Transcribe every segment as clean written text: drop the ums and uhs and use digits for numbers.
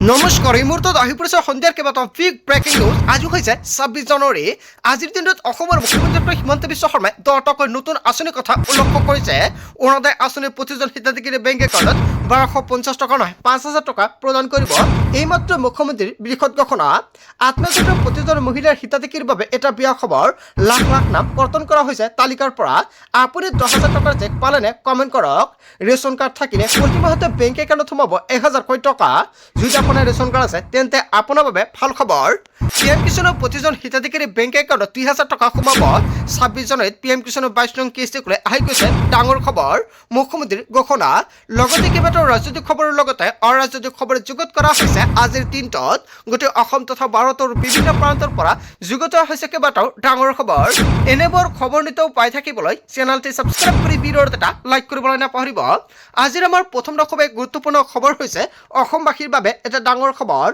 নমস্কাৰ এই মুহূৰ্তত আহি পৰিছে সন্ধিয়াৰ কেইবাটাও বিগ ব্ৰেকিং নিউজ। আজি হৈছে ২৬ জানুৱাৰী। আজিৰ দিনটোত অসমৰ মুখ্যমন্ত্ৰী হিমন্ত বিশ্ব শৰ্মাই ১০ টাকৈ নতুন আঁচনিৰ কথা উল্লেখ কৰিছে। অৰুণোদয় আঁচনিৰ প্ৰতিজন হিতাধিকাৰী বেংক একাউণ্টত ১২৫০ টকা নহয় ৫,০০০ টকা প্ৰদান কৰিব। এইমাত্ৰ মুখ্যমন্ত্ৰীৰ বৃহৎ ঘোষণা। আত্মহত্যা প্ৰতিজন মহিলাৰ হিতাধিকাৰীৰ বাবে এটা বেয়া খবৰ। লাখ লাখ নাম কৰ্তন কৰা হৈছে তালিকাৰ পৰা। আপুনি ১০,০০০ টকাৰ চেক পালেনে? কমেণ্ট কৰক। ৰেচন কাৰ্ড থাকিলে প্ৰতি মাহতে বেংক একাউণ্টত সোমাব ১,০০০কৈ টকা। যদি আপোনাৰ ৰেচন কাৰ্ড আছে তেন্তে আপোনাৰ বাবে ভাল খবৰ। পিএম কিষাণৰ প্ৰতিজন হিতাধিকাৰী বেংক একাউণ্টত ৩,০০০ টকা সোমাব। ২৬ জানুৱাৰীত পিএম কিষাণৰ ২২ নং কিস্তিকলৈ আহি গৈছে ডাঙৰ খবৰ। মুখ্যমন্ত্ৰীৰ ঘোষণা। লগতে কেইবাটাও ৰাজনৈতিক খবৰৰ লগতে অৰাজনৈতিক খবৰ যুগুত কৰা হৈছে আজিৰ দিনটোত। গোটেই অসম তথা ভাৰতৰ বিভিন্ন প্ৰান্তৰ পৰা যুগুত হৈছে কেইবাটাও ডাঙৰ খবৰ। এনেবোৰ খবৰ নিতৌ পাই থাকিবলৈ চেনেলটি ছাবস্ক্ৰাইব কৰি ভিডিঅ'ত এটা লাইক কৰিবলৈ নাপাহৰিব। আজিৰ আমাৰ প্ৰথম খুবেই গুৰুত্বপূৰ্ণ খবৰ হৈছে অসমবাসীৰ বাবে এটা ডাঙৰ খবৰ।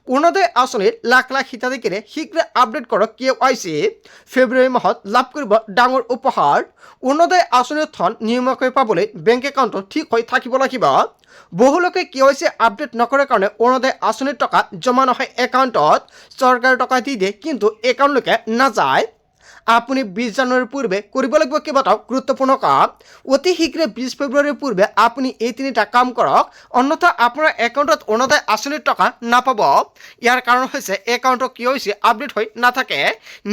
অৰুণোদয় আঁচনিৰ লাখ লাখ হিতাধিকাৰীয়ে শীঘ্ৰে আপডেট কৰক KYC। ফেব্ৰুৱাৰী মাহত লাভ কৰিব ডাঙৰ উপহাৰ। অৰুণোদয় আঁচনিৰ ধন নিয়মীয়াকৈ পাবলৈ বেংক একাউণ্টটো ঠিক হৈ থাকিব লাগিব। বহু লোকে KYC আপডেট নকৰাৰ কাৰণে অৰুণোদয় আঁচনিৰ টকা জমা নহয় একাউণ্টত। চৰকাৰে টকা দি দিয়ে কিন্তু একাউণ্টলৈকে নাযায়। আপুনি ২০ জানুৱাৰীৰ পূৰ্বে কৰিব লাগিব কেইবাটাও গুৰুত্বপূৰ্ণ কাম। অতি শীঘ্ৰে ২০ ফেব্ৰুৱাৰীৰ পূৰ্বে আপুনি এই তিনিটা কাম কৰক, অন্যথা আপোনাৰ একাউণ্টত অৰুণোদয় আঁচনিৰ টকা নাপাব। ইয়াৰ কাৰণ হৈছে একাউণ্টত KYC আপডেট হৈ নাথাকে।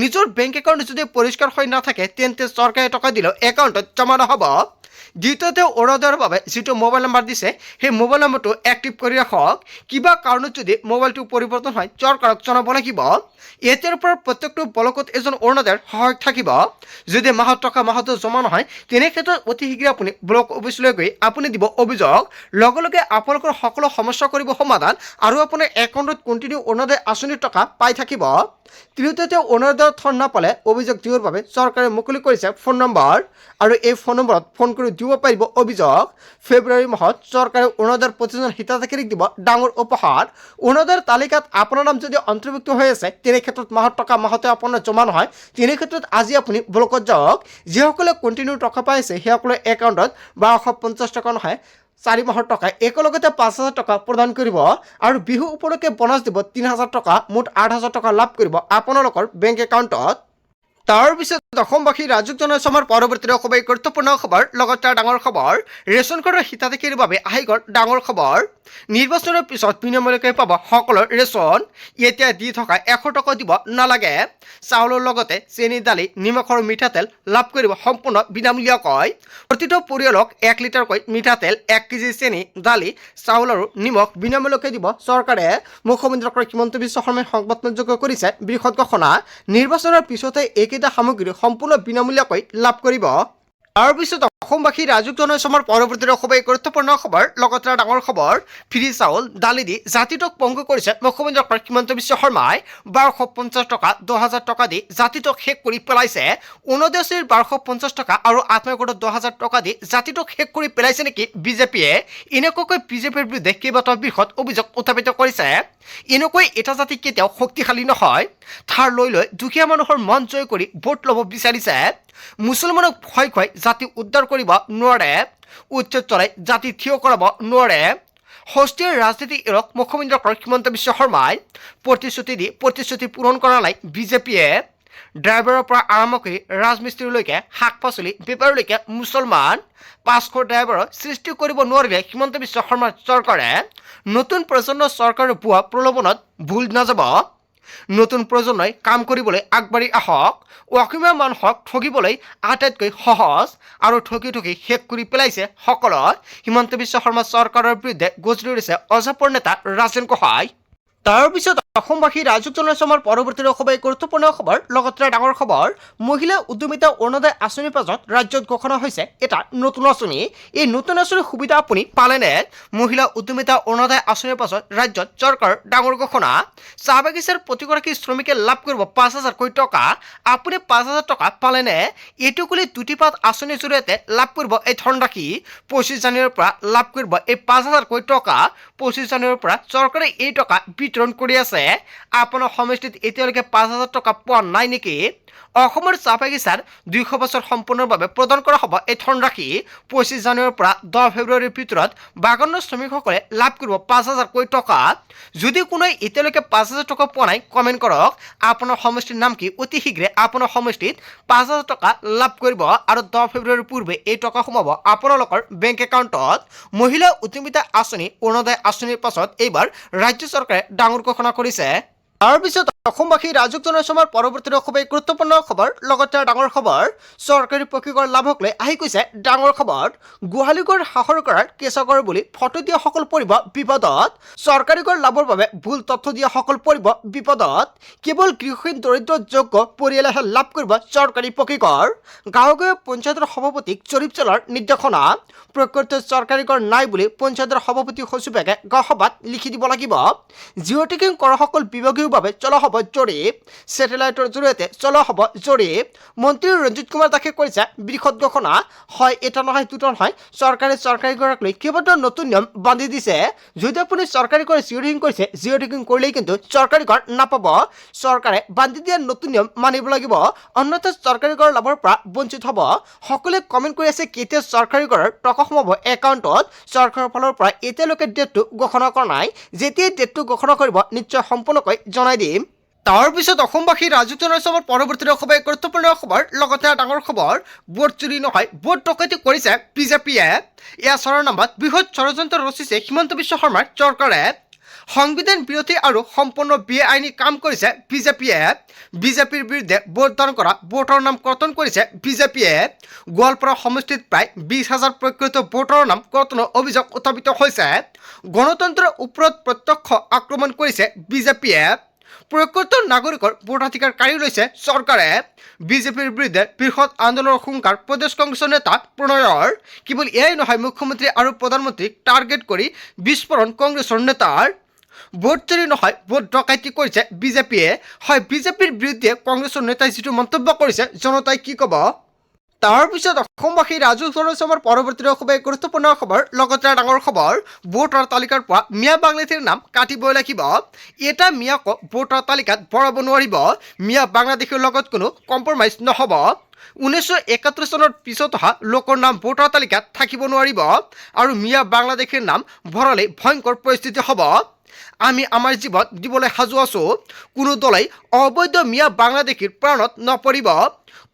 নিজৰ বেংক একাউণ্ট যদি পৰিষ্কাৰ হৈ নাথাকে তেন্তে চৰকাৰে টকা দিলেও একাউণ্টত জমা নহ'ব। দ্বিতীয়তে অৰুণোদয়ৰ বাবে যিটো মোবাইল নম্বৰ দিছে সেই মোবাইল নম্বৰটো এক্টিভ কৰি ৰাখক। কিবা কাৰণত যদি মোবাইলটো পৰিৱৰ্তন হয় চৰকাৰক জনাব লাগিব। এতিয়াৰ পৰা প্ৰত্যেকটো ব্লকত এজন অৰুণোদয়ৰ সহায়ক থাকিব। যদি মাহত টকা মাহতো জমা নহয় তেনে ক্ষেত্ৰত অতি শীঘ্ৰে আপুনি ব্লক অফিচলৈ গৈ আপুনি দিব অভিযোগ। লগে লগে আপোনালোকৰ সকলো সমস্যা কৰিব সমাধান আৰু আপোনাৰ একাউণ্টত কণ্টিনিউ অৰুণোদয় আঁচনিৰ টকা পাই থাকিব। তৃতীয়তে অৰুণোদয়ৰ ধন নাপালে অভিযোগ দিয়াৰ বাবে চৰকাৰে মুকলি কৰিছে ফোন নম্বৰ আৰু এই ফোন নম্বৰত ফোন কৰি দিব পাৰিব অভিযোগ। ফেব্ৰুৱাৰী মাহত চৰকাৰে অৰুণোদয়ৰ প্ৰতিজন হিতাধিকাৰীক দিব ডাঙৰ উপহাৰ। অৰুণোদয়ৰ তালিকাত আপোনাৰ নাম যদি অন্তৰ্ভুক্ত হৈ আছে তেনে ক্ষেত্ৰত মাহত টকা মাহতে আপোনাৰ জমা নহয় তেনে ক্ষেত্ৰত আজি আপুনি ব্লকত যাওক। যিসকলে কণ্টিনিউ টকা পাই আছে সেইসকলে একাউণ্টত ১২৫০ টকা নহয় ৪ মাহৰ টকা একেলগতে ৫,০০০ টকা প্ৰদান কৰিব আৰু বিহু উপলক্ষে বোনাছ দিব ৩,০০০ টকা। মুঠ ৮,০০০ টকা লাভ কৰিব আপোনালোকৰ বেংক একাউণ্টত। তাৰপিছত অসমবাসী ৰাজুক জনাইছে আমাৰ পৰৱৰ্তী খুবেই গুৰুত্বপূৰ্ণ খবৰ। লগতে ডাঙৰ খবৰ ৰেচন কাৰ্ডৰ হিতাধিকাৰীৰ বাবে আহি গ'ল ডাঙৰ খবৰ। নিৰ্বাচনৰ পিছত বিনামূলীয়াকৈ পাব সকলো ৰেচন। এতিয়া দি থকা ১০০ টকা দিব নালাগে। চাউলৰ লগতে চেনি দালি নিমখ আৰু মিঠাতেল লাভ কৰিব সম্পূৰ্ণ বিনামূলীয়াকৈ। প্ৰতিটো পৰিয়ালক ১ লিটাৰকৈ মিঠাতেল ১ কেজি চেনি দালি চাউল আৰু নিমখ বিনামূলীয়াকৈ দিব চৰকাৰে। মুখ্যমন্ত্ৰী ডক্টৰ হিমন্ত বিশ্ব শৰ্মাই সংবাদ মঞ্চযোগে কৰিছে বৃহৎ ঘোষণা। নিৰ্বাচনৰ পিছতে এইকেইটা সামগ্ৰী সম্পূৰ্ণ বিনামূলীয়াকৈ লাভ কৰিব। তাৰপিছত অসমবাসী ৰাজুক জনাইছে আমাৰ পৰৱৰ্তী খুবেই গুৰুত্বপূৰ্ণ খবৰ। লগতে ডাঙৰ খবৰ ফ্ৰী চাউল দালি দি জাতিটোক পংগু কৰিছে মুখ্যমন্ত্ৰী ডক্টৰ হিমন্ত বিশ্ব শৰ্মাই। ১২৫০ টকা ১০,০০০ টকা দি জাতিটোক শেষ কৰি পেলাইছে। অৰুণোদয় ১২৫০ টকা আৰু আত্মীয়গোটত ১০,০০০ টকা দি জাতিটোক শেষ কৰি পেলাইছে নেকি বিজেপিয়ে? এনেকুৱাকৈ বিজেপিৰ বিৰুদ্ধে কেইবাটাও বৃহৎ অভিযোগ উত্থাপিত কৰিছে। এনেকৈ এটা জাতি কেতিয়াও শক্তিশালী নহয়। ধাৰ লৈ লৈ দুখীয়া মানুহৰ মন জয় কৰি ভোট ল'ব বিচাৰিছে। মুছলমানক ভয় খুৱাই জাতি উদ্ধাৰ কৰিব নোৱাৰে। উচ্ছেদ চলাই জাতি থিয় কৰাব নোৱাৰে। সস্তীয়া ৰাজনীতি এৰক মুখ্যমন্ত্ৰী ডক্টৰ হিমন্ত বিশ্ব শৰ্মাই। প্ৰতিশ্ৰুতি দি প্ৰতিশ্ৰুতি পূৰণ কৰা নাই বিজেপিয়ে। ড্ৰাইভাৰৰ পৰা আৰম্ভ কৰি ৰাজমিস্ত্ৰীলৈকে শাক পাচলি বেপাৰীলৈকে মুছলমান। ৫০০ ড্ৰাইভাৰৰ সৃষ্টি কৰিব নোৱাৰিলে হিমন্ত বিশ্ব শৰ্মাৰ চৰকাৰে। নতুন প্ৰজন্মৰ চৰকাৰৰ ভুৱা প্ৰলোভনত ভুল নাযাব। নতুন প্ৰজন্মই কাম কৰিবলৈ আগবাঢ়ি আহক। অসমীয়া মানুহক ঠগিবলৈ আটাইতকৈ সহজ আৰু ঠগি ঠগি শেষ কৰি পেলাইছে সকলো। হিমন্ত বিশ্ব শৰ্মা চৰকাৰৰ বিৰুদ্ধে গজ ধৰিছে অজাপৰ নেতা ৰাজেন গোহাঁই। তাৰপিছত অসমবাসী ৰাজুক জনাইছে আমাৰ পৰৱৰ্তী খুবেই গুৰুত্বপূৰ্ণ খবৰ। লগতে ডাঙৰ খবৰ মহিলা উদ্যমিতা অৰুণোদয় আঁচনিৰ পাছত ৰাজ্যত ঘোষণা হৈছে এটা নতুন আঁচনি। এই নতুন আঁচনিৰ সুবিধা আপুনি পালেনে? মহিলা উদ্যমিতা অৰুণোদয় আঁচনিৰ পাছত ৰাজ্যত চৰকাৰৰ ডাঙৰ ঘোষণা। চাহ বাগিচাৰ প্ৰতিগৰাকী শ্ৰমিকে লাভ কৰিব ৫,০০০কৈ টকা। আপুনি ৫,০০০ টকা পালেনে? এইটো বুলি দুটিপাত আঁচনিৰ জৰিয়তে লাভ কৰিব এই ধনৰাশি। ২৫ জানুৱাৰীৰ পৰা লাভ কৰিব এই ৫,০০০কৈ টকা। ২৫ জানুৱাৰীৰ পৰা চৰকাৰে এই টকা বিতৰণ কৰি আছে। আপোনাৰ সমষ্টিত এতিয়ালৈকে ৫,০০০ টকা পোৱা নাই নেকি? অসমৰ চাহ বাগিচাৰ 200 বছৰ সম্পূৰ্ণৰ বাবে প্ৰদান কৰা হ'ব এই ধনৰাশি 25 জানুৱাৰীৰ পৰা 10 ফেব্ৰুৱাৰীৰ ভিতৰত বাগান শ্ৰমিকসকলে লাভ কৰিব 5,000 টকা। যদি কোনোৱে এতিয়ালৈকে 5,000 টকা পোৱা নাই কমেণ্ট কৰক আপোনাৰ সমষ্টিৰ নাম কি। অতি শীঘ্ৰে আপোনাৰ সমষ্টিত 5,000 টকা লাভ কৰিব আৰু 10 ফেব্ৰুৱাৰীৰ পূৰ্বে এই টকা সোমাব আপোনালোকৰ বেংক একাউণ্টত। মহিলা উদ্যমিতা আঁচনি অৰুণোদয় আঁচনিৰ পাছত এইবাৰ ৰাজ্য চৰকাৰে ডাঙৰ ঘোষণা কৰিছে। তাৰপিছত অসমবাসী ৰাজক জনাইছমৰ পৰৱৰ্তী খুবেই গুৰুত্বপূৰ্ণ খবৰ। লগতে ডাঙৰ খবৰ, চৰকাৰী পক্ষীকৰ লাভক লৈ আহি গৈছে ডাঙৰ খবৰ। গোহালিঘৰ সাহৰ কৰাৰ কেঁচাগৰ বুলি ফটো দিয়া সকল পৰিব বিপদত। চৰকাৰী কৰ লাভৰ বাবে ভুল তথ্য দিয়া সকল পৰিব বিপদত। কেৱল গৃহহীন দৰিদ্ৰ যোগ্য পৰিয়ালেহে লাভ কৰিব চৰকাৰী পক্ষীকৰ। গাঁৱে গাঁৱে পঞ্চায়তৰ সভাপতিক জৰীপ চলোৱাৰ নিৰ্দেশনা। প্ৰকৃত চৰকাৰী কৰ নাই বুলি পঞ্চায়তৰ সভাপতি সচিবে গাঁওসভাত লিখি দিব লাগিব। জিঅ' টেকিং কৰা সকল বিভাগীয়ভাৱে চলা হ'ব জৰীপ। ছেটেলাইটৰ জৰিয়তে চলোৱা হ'ব জৰীপ। মন্ত্ৰী ৰঞ্জিত কুমাৰ দাসে কৰিছে বৃহৎ ঘোষণা। হয়, এটা নহয় দুটা নহয়, চৰকাৰী কৰাক লৈ কেইবাটাও নতুন নিয়ম বান্ধি দিছে। যদি আপুনি চৰকাৰী কৰে জিঅ' টেকিং কৰিছে, জিঅ' টেকিং কৰিলেই কিন্তু চৰকাৰী কৰ নাপাব। চৰকাৰে বান্ধি দিয়া নতুন নিয়ম মানিব লাগিব, অন্যথা চৰকাৰী কৰ লাভৰ পৰা বঞ্চিত হ'ব। সকলোৱে কমেণ্ট কৰি আছে কেতিয়া চৰকাৰী কৰৰ টকা সোমাব একাউণ্টত। চৰকাৰৰ ফালৰ পৰা এতিয়ালৈকে ডেটটো ঘোষণা কৰা নাই। যেতিয়াই ডেটটো ঘোষণা কৰিব নিশ্চয় সম্পূৰ্ণকৈ জনাই দিম। তাৰপিছত অসমবাসী ৰাজক জনাইছমৰ পৰৱৰ্তী খুবেই গুৰুত্বপূৰ্ণ খবৰ। লগতে ডাঙৰ খবৰ, ভোট চুৰি নহয় ভোট ডকাইতি কৰিছে বিজেপিয়ে। এয়া চৰৰ নামত বৃহৎ ষড়যন্ত্ৰ ৰচিছে হিমন্ত বিশ্ব শৰ্মাৰ চৰকাৰে। সংবিধান বিৰোধী আৰু সম্পূৰ্ণ বেআইনী কাম কৰিছে বিজেপিয়ে। বিজেপিৰ বিৰুদ্ধে ভোটদান কৰা ভোটৰ নাম কৰ্তন কৰিছে বিজেপিয়ে। গোৱালপাৰা সমষ্টিত প্ৰায় 20,000 প্ৰকৃত ভোটৰ নাম কৰ্তনৰ অভিযোগ উত্থাপিত হৈছে। গণতন্ত্ৰৰ ওপৰত প্ৰত্যক্ষ আক্ৰমণ কৰিছে বিজেপিয়ে। প্ৰকৃত নাগৰিকৰ ভোটাধিকাৰ কাঢ়ি লৈছে চৰকাৰে। বিজেপিৰ বিৰুদ্ধে বৃহৎ আন্দোলনৰ হুংকাৰ প্ৰদেশ কংগ্ৰেছৰ নেতা প্ৰণয়ৰ। কেৱল এয়াই নহয়, মুখ্যমন্ত্ৰী আৰু প্ৰধানমন্ত্ৰীক টাৰ্গেট কৰি বিস্ফোৰণ কংগ্ৰেছৰ নেতাৰ। ভোট চুৰি নহয় ভোট ডকাইতি কৰিছে বিজেপিয়ে। হয়, বিজেপিৰ বিৰুদ্ধে কংগ্ৰেছৰ নেতাই যিটো মন্তব্য কৰিছে জনতাই কি ক'ব। তাৰপিছত অসমবাসী ৰাজক জনাইছমৰ পৰৱৰ্তী খুবেই গুৰুত্বপূৰ্ণ খবৰ। লগতে ডাঙৰ খবৰ, ভোটাৰ তালিকাৰ পৰা মিয়া বাংলাদেশীৰ নাম কাটিবই লাগিব। এটা মিয়াকো ভোটাৰ তালিকাত ভৰাব নোৱাৰিব। মিয়া বাংলাদেশীৰ লগত কোনো কম্প্ৰমাইজ নহ'ব। 1971 চনৰ পিছত অহা লোকৰ নাম ভোটাৰ তালিকাত থাকিব নোৱাৰিব আৰু মিয়া বাংলাদেশীৰ নাম ভৰালে ভয়ংকৰ পৰিস্থিতি হ'ব। আমি আমাৰ জীৱন দিবলৈ সাজু আছো। কোনো দলেই অবৈধ মিয়া বাংলাদেশীৰ প্ৰাণত নপৰিব।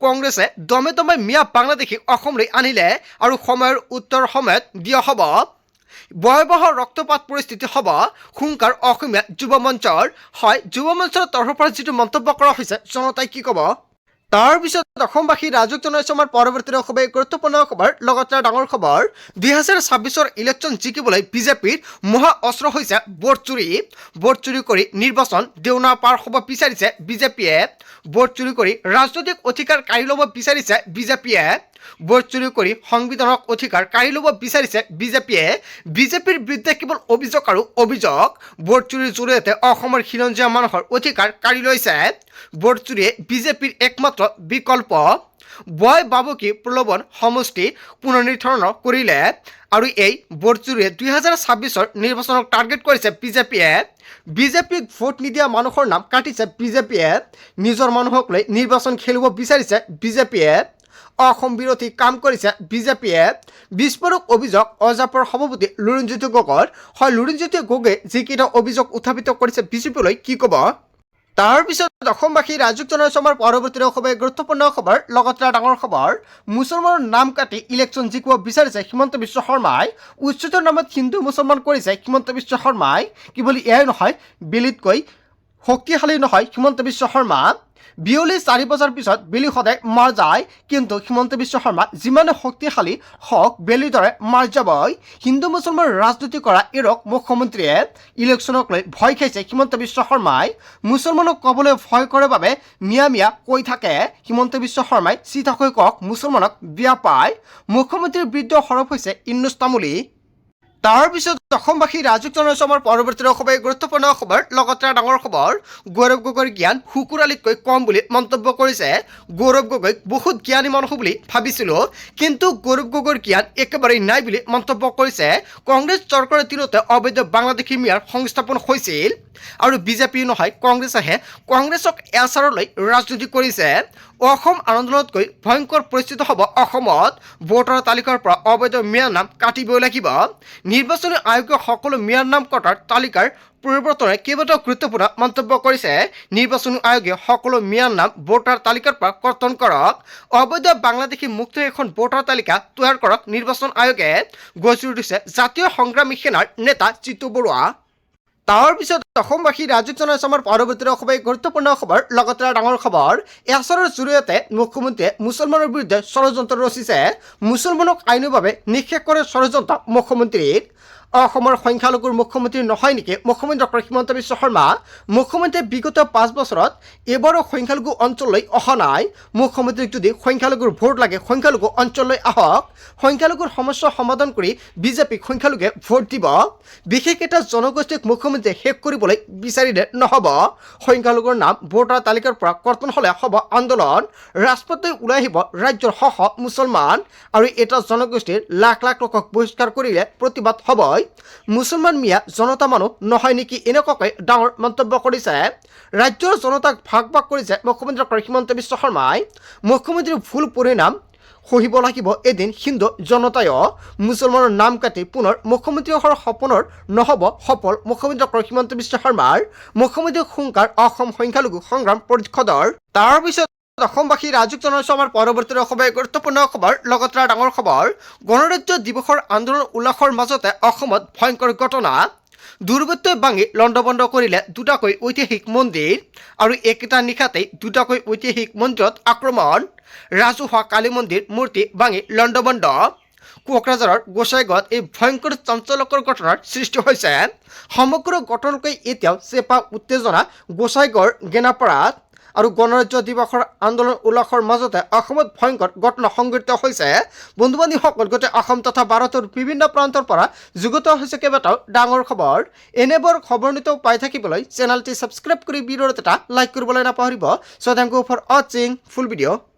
কংগ্ৰেছে দমে দমে মিয়া বাংলাদেশীক অসমলৈ আনিলে আৰু সময়ৰ উত্তৰ সময়ত দিয়া হ'ব। ভয়াৱহ ৰক্তপাত পৰিস্থিতি হ'ব। হুংকাৰ অসমীয়া যুৱ মঞ্চৰ। হয়, যুৱ মঞ্চৰ তৰফৰ পৰা যিটো মন্তব্য কৰা হৈছে জনতাই কি ক'ব। তাৰপিছত অসমবাসী ৰাজক জনাইছমৰ পৰৱৰ্তী খুবেই গুৰুত্বপূৰ্ণ খবৰ। লগতে ডাঙৰ খবৰ, 2026 ইলেকশ্যন জিকিবলৈ বিজেপিৰ মহা অস্ত্ৰ হৈছে ভোট চুৰি। ভোট চুৰি কৰি নিৰ্বাচন দেওনা পাৰ হ'ব বিচাৰিছে বিজেপিয়ে। ভোট চুৰি কৰি ৰাজনৈতিক অধিকাৰ কাঢ়ি ল'ব বিচাৰিছে বিজেপিয়ে। ভোট চুৰি কৰি সংবিধানক অধিকাৰ কাঢ়ি ল'ব বিচাৰিছে বিজেপিয়ে। বিজেপিৰ বিৰুদ্ধে কেৱল অভিযোগ আৰু অভিযোগ। ভোট চুৰিৰ জৰিয়তে অসমৰ খিলঞ্জীয়া মানুহৰ অধিকাৰ কাঢ়ি লৈছে। ভোট চুৰিয়ে বিজেপিৰ একমাত্ৰ বিকল্প। বয় বাবুকী প্ৰলোভন সমষ্টি পুনৰ্নিৰ্ধাৰণ কৰিলে আৰু এই ভোট চুৰিয়ে 2026 নিৰ্বাচনক টাৰ্গেট কৰিছে বিজেপিয়ে। বিজেপিক ভোট নিদিয়া মানুহৰ নাম কাটিছে বিজেপিয়ে। নিজৰ মানুহক লৈ নিৰ্বাচন খেলিব বিচাৰিছে বিজেপিয়ে। অসম বিৰোধী কাম কৰিছে বিজেপিয়ে। বিস্ফোৰক অভিযোগ অজাপৰ সভাপতি লুৰিণজ্যোতি গগৈৰ। হয়, লুৰিণজ্যোতি গগৈয়ে যিকেইটা অভিযোগ উত্থাপিত কৰিছে বিজেপিলৈ কি ক'ব। তাৰপিছত অসমবাসী ৰাজক জনাইছমৰ পৰৱৰ্তী খুবেই গুৰুত্বপূৰ্ণ খবৰ। লগতে ডাঙৰ খবৰ, মুছলমানৰ নাম কাটি ইলেকশ্যন জিকিব বিচাৰিছে হিমন্ত বিশ্ব শৰ্মাই। উচ্চতৰ নামত হিন্দু মুছলমান কৰিছে হিমন্ত বিশ্ব শৰ্মাই। কেৱল এয়াই নহয়, বেলিতকৈ শক্তিশালী নহয় হিমন্ত বিশ্ব শৰ্মা। বিয়লি 4 বজাৰ পিছত বেলি সদায় মাৰ যায়, কিন্তু হিমন্ত বিশ্ব শৰ্মা যিমানে শক্তিশালী হওক বেলিৰ দৰে মাৰ যাবই। হিন্দু মুছলমান ৰাজনীতি কৰা এৰক মুখ্যমন্ত্ৰীয়ে। ইলেকশ্যনক লৈ ভয় খাইছে হিমন্ত বিশ্ব শৰ্মাই। মুছলমানক ক'বলৈ ভয় কৰে বাবে মিয়া মিয়া কৈ থাকে হিমন্ত বিশ্ব শৰ্মাই। চিধাকৈ কওক মুছলমানক বেয়া পায়। মুখ্যমন্ত্ৰীৰ বিৰুদ্ধে সৰব হৈছে ইন্নুছ তামুলী। তাৰ পিছত অসমবাসী ৰাজুক জনাইছো আমাৰ পৰৱৰ্তী খবৰ গুৰুত্বপূৰ্ণ খবৰ লগতে ডাঙৰ খবৰ গৌৰৱ গগৈৰ জ্ঞান শুকুৰালিতকৈ কম বুলি মন্তব্য কৰিছে গৌৰৱ গগৈক বহুত জ্ঞানী মানুহ বুলি ভাবিছিলো কিন্তু গৌৰৱ গগৈৰ জ্ঞান একেবাৰে নাই বুলি মন্তব্য কৰিছে কংগ্ৰেছ চৰকাৰৰ দিনতে অবৈধ বাংলাদেশী মিয়াৰ সংস্থাপন হৈছিল আৰু বিজেপি নহয় কংগ্ৰেছেহে কংগ্ৰেছক এচাৰলৈ ৰাজনীতি কৰিছে অসম আন্দোলনতকৈ ভয়ংকৰ পৰিস্থিতি হ'ব অসমত ভোটাৰ তালিকাৰ পৰা অবৈধ মিয়াৰ নাম কাটিবই লাগিব নিৰ্বাচনী আয়োগে সকলো মিয়াৰ নাম কটাৰ তালিকাৰ পৰিৱৰ্তনে কেইবাটাও গুৰুত্বপূৰ্ণ মন্তব্য কৰিছে নিৰ্বাচনী আয়োগে সকলো মিয়াৰ নাম ভোটাৰ তালিকাৰ পৰা কৰ্তন কৰক অবৈধ বাংলাদেশী মুক্ত এখন ভোটাৰ তালিকা তৈয়াৰ কৰক নিৰ্বাচন আয়োগে গঢ়ি উঠিছে জাতীয় সংগ্ৰামী সেনাৰ নেতা জিতু বৰুৱা তাৰ পিছত অসমবাসী ৰাজুক জনাইছে আমাৰ পৰৱৰ্তী খবৰ গুৰুত্বপূৰ্ণ খবৰ লগতে ডাঙৰ খবৰ এছাৰৰ জৰিয়তে মুখ্যমন্ত্ৰীয়ে মুছলমানৰ বিৰুদ্ধে ষড়যন্ত্ৰ ৰচিছে মুছলমানক আইনীভাৱে নিষেধ কৰে ষড়যন্ত্ৰ মুখ্যমন্ত্ৰীৰ অসমৰ সংখ্যালঘুৰ মুখ্যমন্ত্ৰী নহয় নেকি মুখ্যমন্ত্ৰী ডক্টৰ হিমন্ত বিশ্ব শৰ্মা মুখ্যমন্ত্ৰীয়ে বিগত 5 বছৰত এবাৰো সংখ্যালঘু অঞ্চললৈ অহা নাই মুখ্যমন্ত্ৰীক যদি সংখ্যালঘুৰ ভোট লাগে সংখ্যালঘু অঞ্চললৈ আহক সংখ্যালঘুৰ সমস্যা সমাধান কৰি বিজেপিক সংখ্যালঘুৱে ভোট দিব বিশেষ এটা জনগোষ্ঠীক মুখ্যমন্ত্ৰীয়ে শেষ কৰিবলৈ বিচাৰিলে নহ'ব সংখ্যালঘুৰ নাম ভোটাৰ তালিকাৰ পৰা কৰ্তন হ'লে হ'ব আন্দোলন ৰাজপথলৈ ওলাই আহিব ৰাজ্যৰ শহ মুছলমান আৰু এটা জনগোষ্ঠীৰ লাখ লাখ লোকক বহিষ্কাৰ কৰিলে প্ৰতিবাদ হ'বই মুছলমান মিয়া জনতা মানুহ নহয় নেকি এনেকুৱাকৈ ডাঙৰ মন্তব্য কৰিছে ৰাজ্যৰ জনতাক ভাগ ভাগ কৰিছে মুখ্যমন্ত্ৰী ডক্টৰ হিমন্ত বিশ্ব শৰ্মাই মুখ্যমন্ত্ৰীৰ ভুল পৰিণাম সহিব লাগিব এদিন হিন্দু জনতায়ো মুছলমানৰ নাম কাটি পুনৰ মুখ্যমন্ত্ৰী হোৱাৰ সপোনৰ নহ'ব সফল মুখ্যমন্ত্ৰী ডক্টৰ হিমন্ত বিশ্ব শৰ্মাৰ মুখ্যমন্ত্ৰী হুংকাৰ অসম সংখ্যালঘু সংগ্ৰাম পৰিষদৰ তাৰ পিছত অসমবাসী ৰাজুক জনাইছো আমাৰ পৰৱৰ্তী খবৰ গুৰুত্বপূৰ্ণ খবৰ লগতে ডাঙৰ খবৰ গণৰাজ্য দিৱসৰ আন্দোলন উল্লাসৰ মাজতে অসমত ভয়ংকৰ ঘটনা দুৰ্বৃত্তই ভাঙি লণ্ডভণ্ড কৰিলে দুটাকৈ ঐতিহাসিক মন্দিৰ আৰু একেটা নিশাতেই দুটাকৈ ঐতিহাসিক মন্দিৰত আক্ৰমণ ৰাজহুৱা কালী মন্দিৰ মূৰ্তি ভাঙি লণ্ডভণ্ড কোকৰাঝাৰৰ গোসাইগাঁৱত এই ভয়ংকৰ চাঞ্চল্যকৰ ঘটনাৰ সৃষ্টি হৈছে সমগ্ৰ ঘটনাকৈ এতিয়াও চেপা উত্তেজনা গোসাইগাঁৱৰ গেনাপাৰাত আৰু গণৰাজ্য দিৱসৰ আন্দোলন উল্লাসৰ মাজতে অসমত ভয়ংকৰ ঘটনা সংঘটিত হৈছে বন্ধু বান্ধৱীসকল গোটেই অসম তথা ভাৰতৰ বিভিন্ন প্ৰান্তৰ পৰা যুগুত হৈছে কেইবাটাও ডাঙৰ খবৰ এনেবোৰ খবৰ নিতৌ পাই থাকিবলৈ চেনেলটি ছাবস্ক্ৰাইব কৰি ভিডিঅ'ত এটা লাইক কৰিবলৈ নাপাহৰিব চ' থেংক ইউ ফৰ ৱাচিং ফুল ভিডিঅ'